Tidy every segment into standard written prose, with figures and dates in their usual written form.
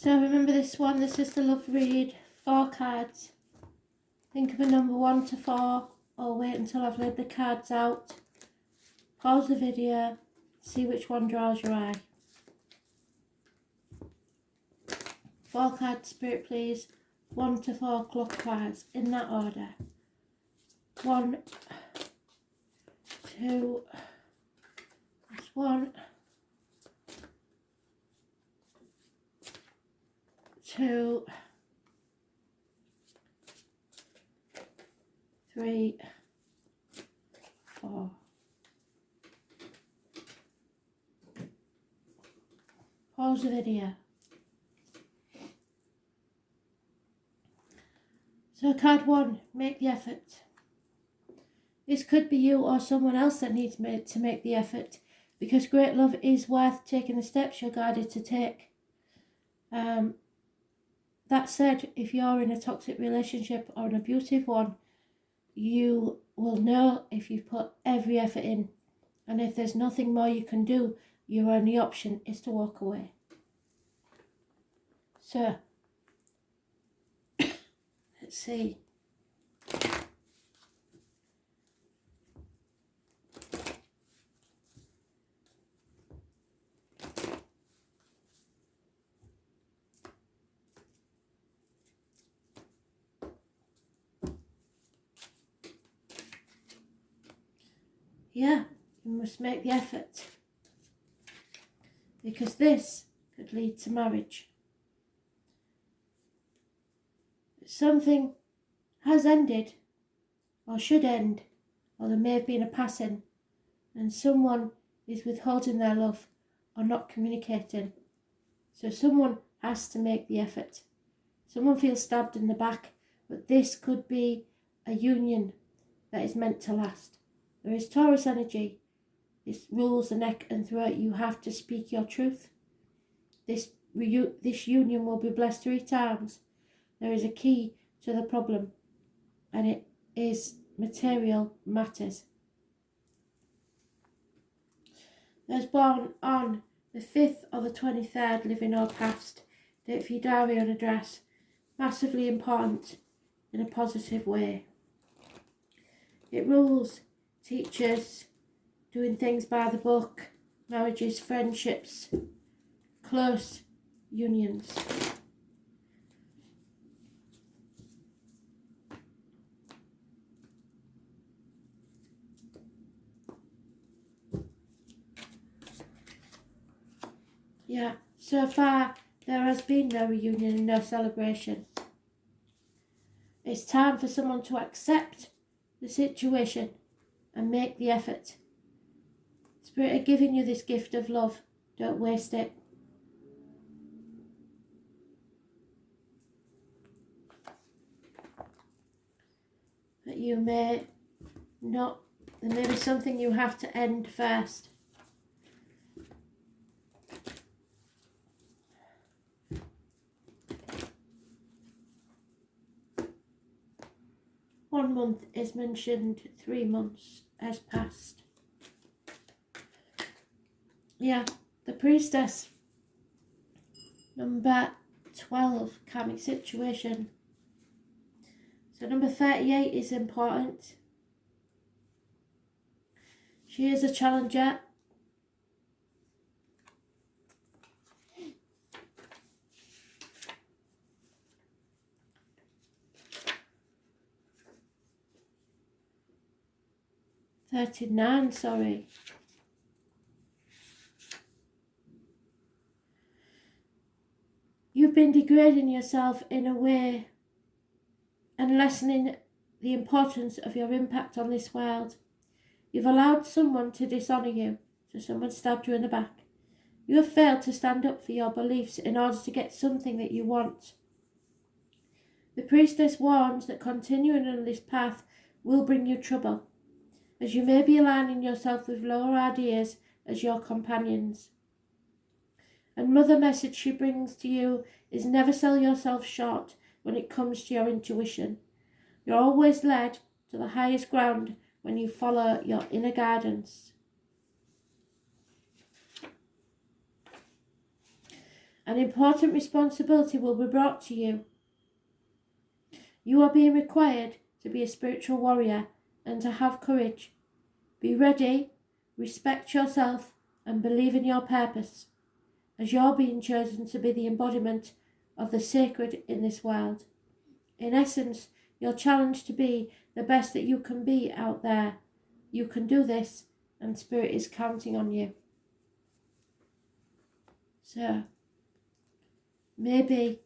So remember this one, this is the love read, 4 cards. Think of a number 1 to 4, or wait until I've laid the cards out. Pause the video, see which one draws your eye. 4 cards, Spirit please. 1 to 4 clockwise, in that order. 1, 2, that's 1, 2, 3, 4. Pause the video. So card 1, make the effort. This could be you or someone else that needs to make the effort, because great love is worth taking the steps you're guided to take. That said, if you're in a toxic relationship or an abusive one, you will know if you've put every effort in, and if there's nothing more you can do, your only option is to walk away. So, let's see. Yeah, you must make the effort, because this could lead to marriage. Something has ended, or should end, or there may have been a passing, and someone is withholding their love or not communicating. So someone has to make the effort. Someone feels stabbed in the back, but this could be a union that is meant to last. There is Taurus energy. This rules the neck and throat. You have to speak your truth. This union will be blessed 3 times. There is a key to the problem, and it is material matters. Those born on the 5th or the 23rd, living or past, date for your diary and address. Massively important in a positive way. It rules teachers, doing things by the book, marriages, friendships, close unions. Yeah, so far there has been no reunion and no celebration. It's time for someone to accept the situation and make the effort. Spirit are giving you this gift of love. Don't waste it. But you may not, there may be something you have to end first. One month is mentioned, 3 months has passed. Yeah, the priestess. Number 12, karmic situation. So number 38 is important. She is a challenger. $39, sorry. You've been degrading yourself in a way and lessening the importance of your impact on this world. You've allowed someone to dishonour you, so someone stabbed you in the back. You have failed to stand up for your beliefs in order to get something that you want. The priestess warns that continuing on this path will bring you trouble, as you may be aligning yourself with lower ideas as your companions. Another message she brings to you is never sell yourself short when it comes to your intuition. You're always led to the highest ground when you follow your inner guidance. An important responsibility will be brought to you. You are being required to be a spiritual warrior and to have courage. Be ready, respect yourself, and believe in your purpose, as you're being chosen to be the embodiment of the sacred in this world. In essence, you're challenged to be the best that you can be out there. You can do this, and Spirit is counting on you. So, maybe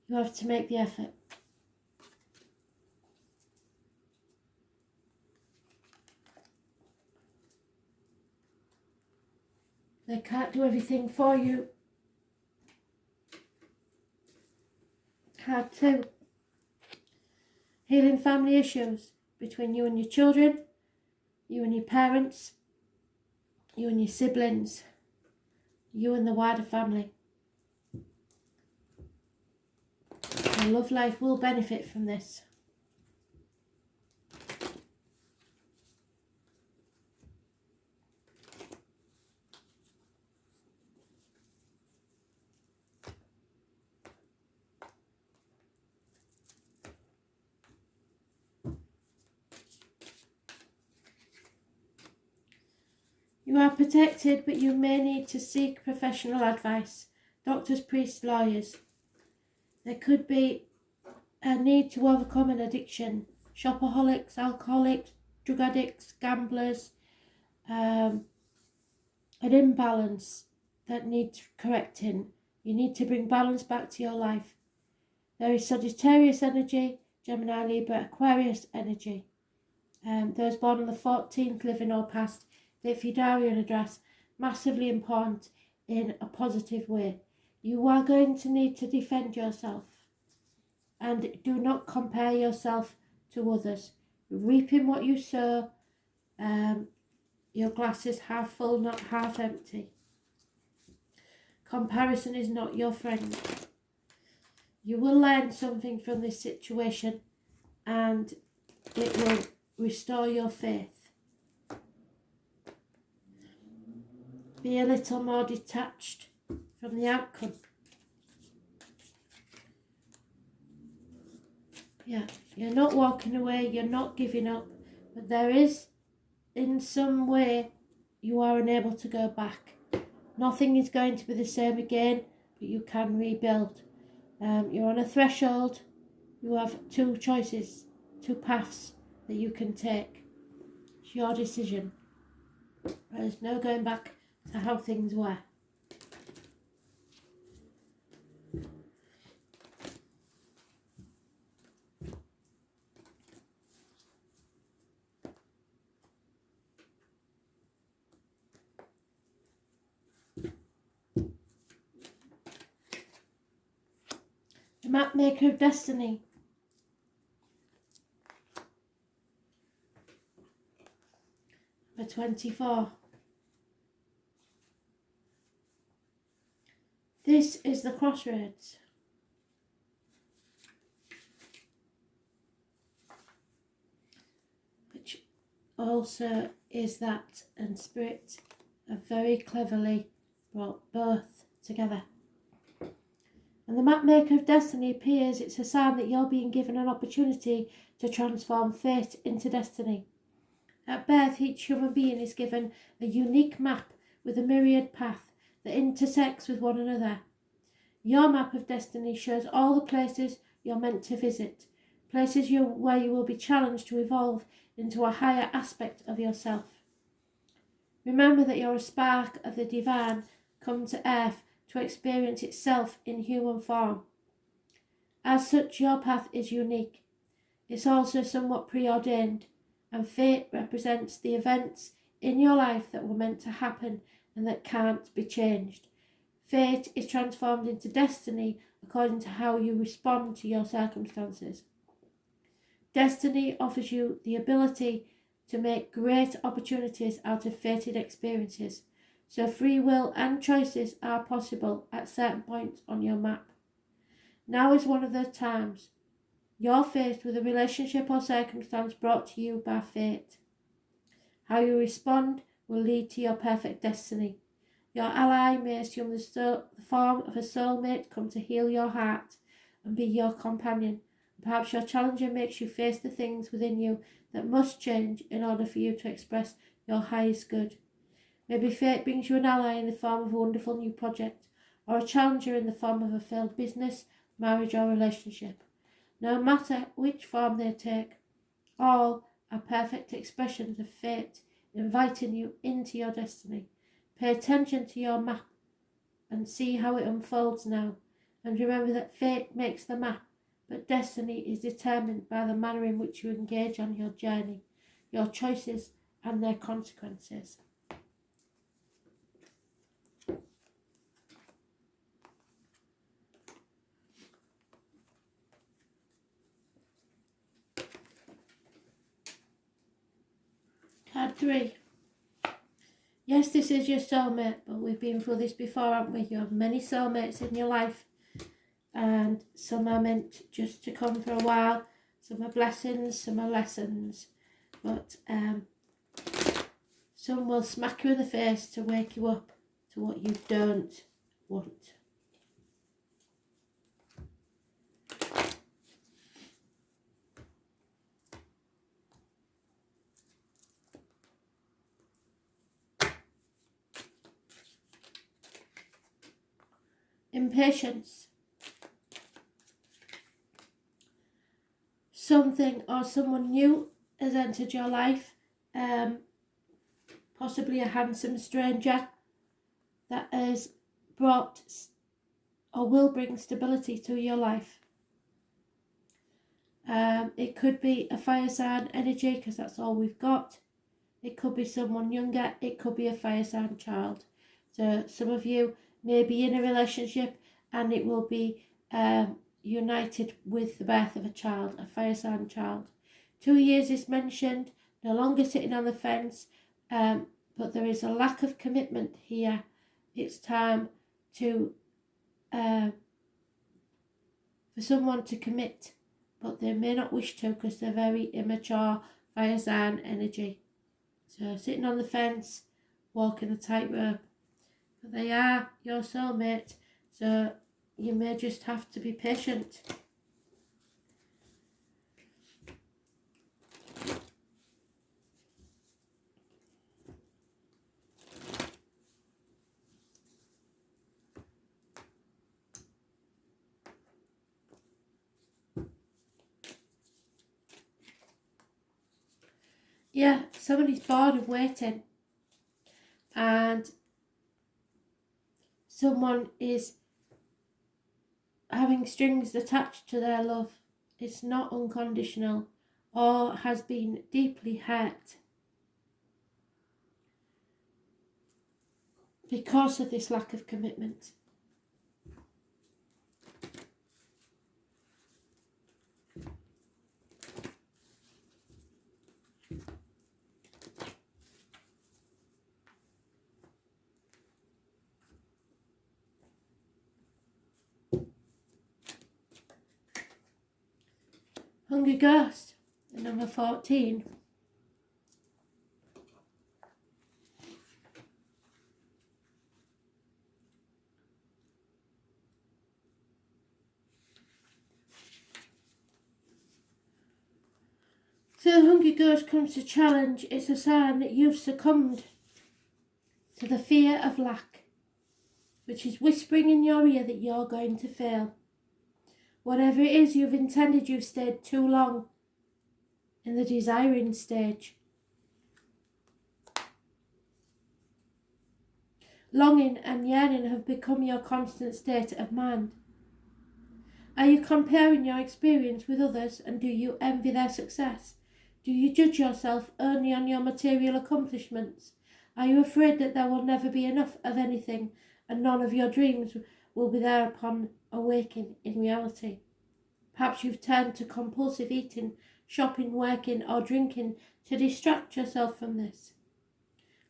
you have to make the effort. They can't do everything for you. Card 2. Healing family issues between you and your children, you and your parents, you and your siblings, you and the wider family. Your love life will benefit from this. You are protected, but you may need to seek professional advice. Doctors, priests, lawyers. There could be a need to overcome an addiction. Shopaholics, alcoholics, drug addicts, gamblers. An imbalance that needs correcting. You need to bring balance back to your life. There is Sagittarius energy, Gemini, Libra, Aquarius energy. Those born on the 14th, living or past, the Fidarian address, massively important in a positive way. You are going to need to defend yourself, and do not compare yourself to others. Reaping what you sow. Your glass is half full, not half empty. Comparison is not your friend. You will learn something from this situation, and it will restore your faith. Be a little more detached from the outcome. Yeah, you're not walking away, you're not giving up, but there is, in some way, you are unable to go back. Nothing is going to be the same again, but you can rebuild. You're on a threshold. You have two choices, two paths that you can take. It's your decision. There's no going back to how things were. The Map Maker of Destiny. Number 24. This is the crossroads. Which also is that, and Spirit have very cleverly brought both together. And the Map Maker of Destiny appears, it's a sign that you're being given an opportunity to transform fate into destiny. At birth, each human being is given a unique map with a myriad path that intersects with one another. Your map of destiny shows all the places you're meant to visit, places where you will be challenged to evolve into a higher aspect of yourself. Remember that you're a spark of the divine come to earth to experience itself in human form. As such, your path is unique. It's also somewhat preordained, and fate represents the events in your life that were meant to happen and that can't be changed. Fate is transformed into destiny according to how you respond to your circumstances. Destiny offers you the ability to make great opportunities out of fated experiences, so free will and choices are possible at certain points on your map. Now is one of those times. You're faced with a relationship or circumstance brought to you by fate. How you respond will lead to your perfect destiny. Your ally may assume the form of a soulmate come to heal your heart and be your companion. Perhaps your challenger makes you face the things within you that must change in order for you to express your highest good. Maybe fate brings you an ally in the form of a wonderful new project, or a challenger in the form of a failed business, marriage, or relationship. No matter which form they take, all are perfect expressions of fate inviting you into your destiny. Pay attention to your map and see how it unfolds now. And remember that fate makes the map, but destiny is determined by the manner in which you engage on your journey, your choices and their consequences. Card 3. Yes, this is your soulmate, but we've been through this before, haven't we? You have many soulmates in your life, and some are meant just to come for a while. Some are blessings, some are lessons, but some will smack you in the face to wake you up to what you don't want. Impatience. Something or someone new has entered your life, possibly a handsome stranger that has brought or will bring stability to your life. It could be a fire sign energy because that's all we've got. It could be someone younger. It could be a fire sign child. So some of you may be in a relationship and it will be united with the birth of a child, a fire sign child. 2 years is mentioned, no longer sitting on the fence, but there is a lack of commitment here. It's time to for someone to commit, but they may not wish to because they're very immature fire sign energy. So sitting on the fence, walking a tightrope. But they are your soulmate, so you may just have to be patient. Yeah, somebody's bored of waiting, and someone is having strings attached to their love. It's not unconditional or has been deeply hurt because of this lack of commitment. Hungry Ghost, number 14. So the Hungry Ghost comes to challenge. It's a sign that you've succumbed to the fear of lack, which is whispering in your ear that you're going to fail. Whatever it is you've intended, you've stayed too long in the desiring stage. Longing and yearning have become your constant state of mind. Are you comparing your experience with others, and do you envy their success? Do you judge yourself only on your material accomplishments? Are you afraid that there will never be enough of anything and none of your dreams will be there upon awakening in reality? Perhaps you've turned to compulsive eating, shopping, working or drinking to distract yourself from this.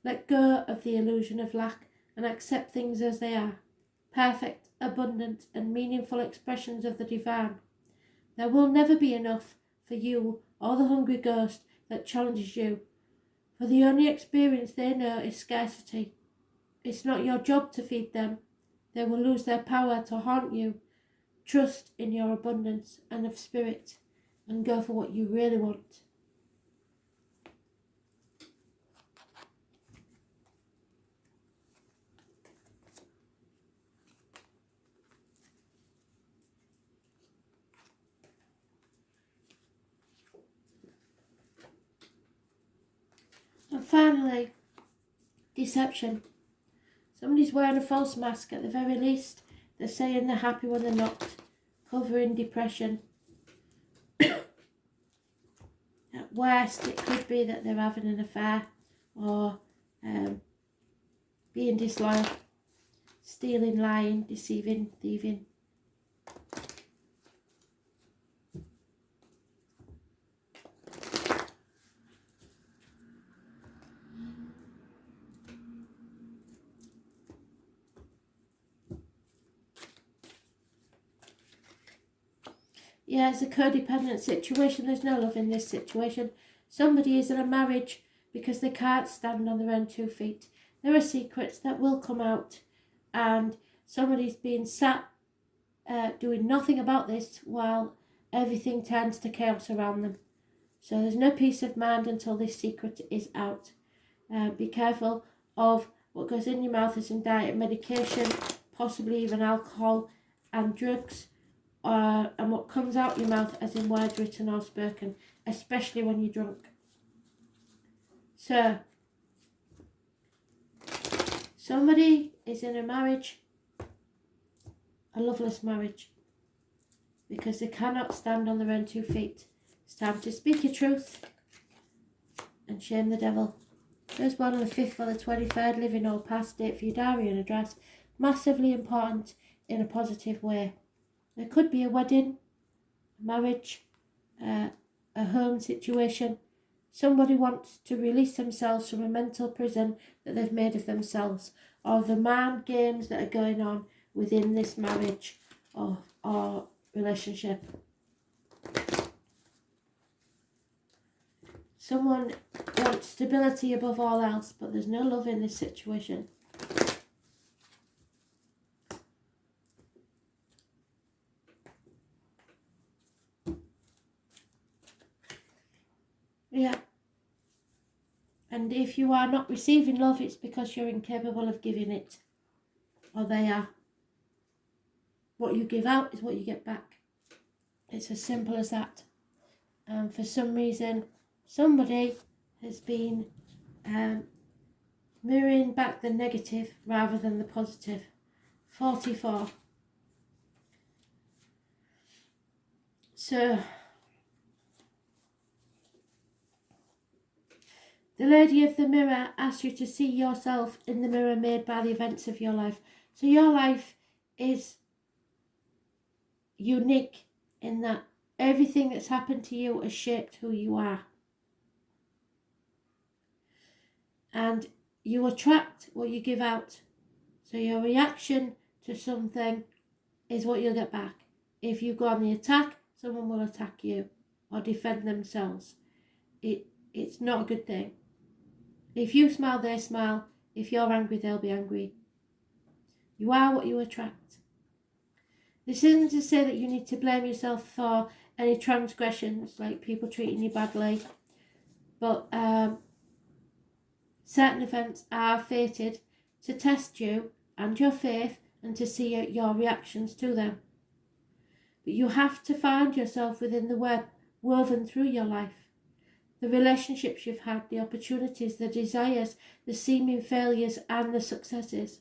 Let go of the illusion of lack and accept things as they are, perfect, abundant and meaningful expressions of the divine. There will never be enough for you or the hungry ghost that challenges you, for the only experience they know is scarcity. It's not your job to feed them. They will lose their power to haunt you. Trust in your abundance and of spirit and go for what you really want. And finally, deception. Somebody's wearing a false mask. At the very least, they're saying they're happy when they're not, covering depression. At worst, it could be that they're having an affair or being disloyal, stealing, lying, deceiving, thieving. Yeah, it's a codependent situation. There's no love in this situation. Somebody is in a marriage because they can't stand on their own 2 feet. There are secrets that will come out, and somebody's being sat doing nothing about this while everything turns to chaos around them. So there's no peace of mind until this secret is out. Be careful of what goes in your mouth as in diet, medication, possibly even alcohol and drugs. And what comes out your mouth as in words written or spoken, especially when you're drunk. So, somebody is in a marriage, a loveless marriage, because they cannot stand on their own 2 feet. It's time to speak your truth and shame the devil. Those born on the 5th or the 23rd, living or past, date for your diary and address, massively important in a positive way. There could be a wedding, a marriage, a home situation. Somebody wants to release themselves from a mental prison that they've made of themselves, or the mind games that are going on within this marriage or relationship. Someone wants stability above all else, but there's no love in this situation. Yeah. And if you are not receiving love, it's because you're incapable of giving it. Or they are. What you give out is what you get back. It's as simple as that. And for some reason, somebody has been mirroring back the negative rather than the positive. 44. So, the Lady of the Mirror asks you to see yourself in the mirror made by the events of your life. So your life is unique in that everything that's happened to you has shaped who you are. And you attract what you give out. So your reaction to something is what you'll get back. If you go on the attack, someone will attack you or defend themselves. It's not a good thing. If you smile, they smile. If you're angry, they'll be angry. You are what you attract. This isn't to say that you need to blame yourself for any transgressions, like people treating you badly, but certain events are fated to test you and your faith and to see your reactions to them. But you have to find yourself within the web woven through your life. The relationships you've had, the opportunities, the desires, the seeming failures and the successes.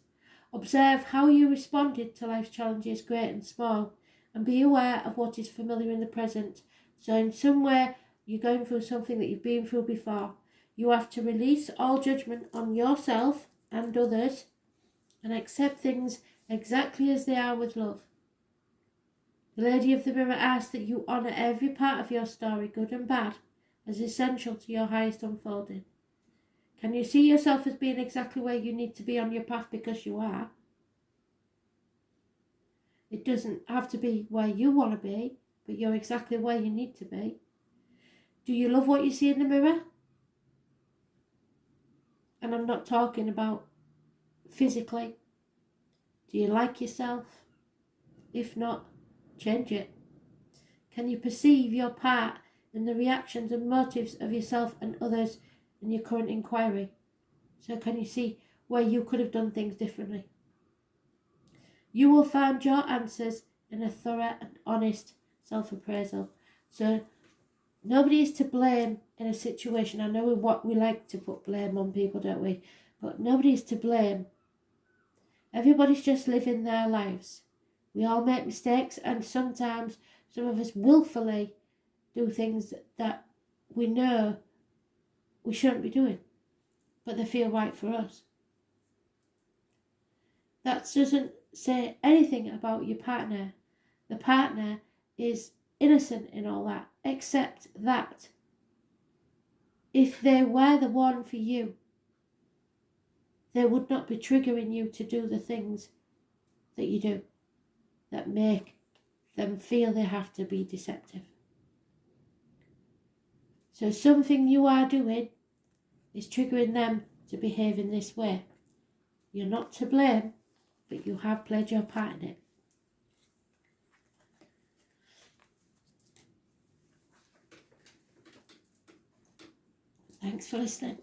Observe how you responded to life's challenges, great and small, and be aware of what is familiar in the present. So in some way, you're going through something that you've been through before. You have to release all judgment on yourself and others and accept things exactly as they are with love. The Lady of the Mirror asks that you honour every part of your story, good and bad, as essential to your highest unfolding. Can you see yourself as being exactly where you need to be on your path because you are? It doesn't have to be where you want to be, but you're exactly where you need to be. Do you love what you see in the mirror? And I'm not talking about physically? Do you like yourself? If not, change it. Can you perceive your part in the reactions and motives of yourself and others in your current inquiry? So can you see where you could have done things differently? You will find your answers in a thorough and honest self-appraisal. So nobody is to blame in a situation. I know what we like to put blame on people, don't we? But nobody is to blame. Everybody's just living their lives. We all make mistakes, and sometimes some of us willfully do things that we know we shouldn't be doing, but they feel right for us. That doesn't say anything about your partner. The partner is innocent in all that, except that if they were the one for you, they would not be triggering you to do the things that you do that make them feel they have to be deceptive. So something you are doing is triggering them to behave in this way. You're not to blame, but you have played your part in it. Thanks for listening.